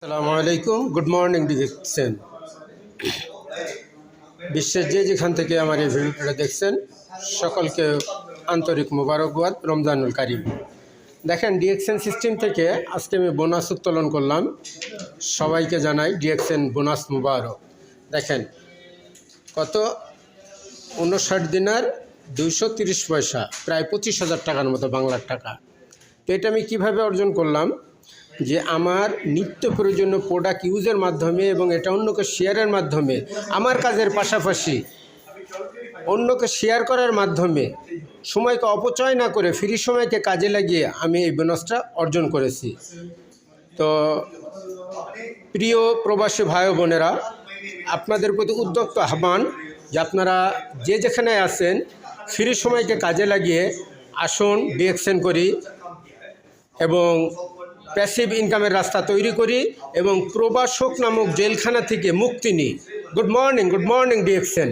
আসসালামু আলাইকুম, good morning দেখছেন। বিশ্বের যেখান থেকে আমার এই ভিডিওটা দেখছেন সকলকে আন্তরিক মোবারকবাদ, রমজানুল কারিম। দেখেন, ডিএক্সএন সিস্টেম থেকে আজকে আমি বোনাস উত্তোলন করলাম। সবাইকে জানাই ডিএক্সএন বোনাস মুবারক। দেখেন কত, 59 দিনার 230 পয়সা, প্রায় 25,000 টাকার মতো বাংলার টাকা। তো এটা আমি কীভাবে অর্জন করলাম, যে আমার নিত্য প্রয়োজনীয় প্রোডাক্ট ইউজের মাধ্যমে এবং এটা অন্যকে শেয়ারের মাধ্যমে, আমার কাজের পাশাপাশি অন্যকে শেয়ার করার মাধ্যমে সময়কে অপচয় না করে ফ্রি সময়কে কাজে লাগিয়ে আমি এই বোনাসটা অর্জন করেছি। তো প্রিয় প্রবাসী ভাই বোনেরা, আপনাদের প্রতি উদ্যোক্ত আহ্বান যে আপনারা যে যেখানে আছেন ফ্রি সময়কে কাজে লাগিয়ে আসুন, ডিএক্সএন করি এবং প্যাসিভ ইনকামের রাস্তা তৈরি করি এবং প্রবাসক নামক জেলখানা থেকে মুক্তি নিই। Good morning DXN.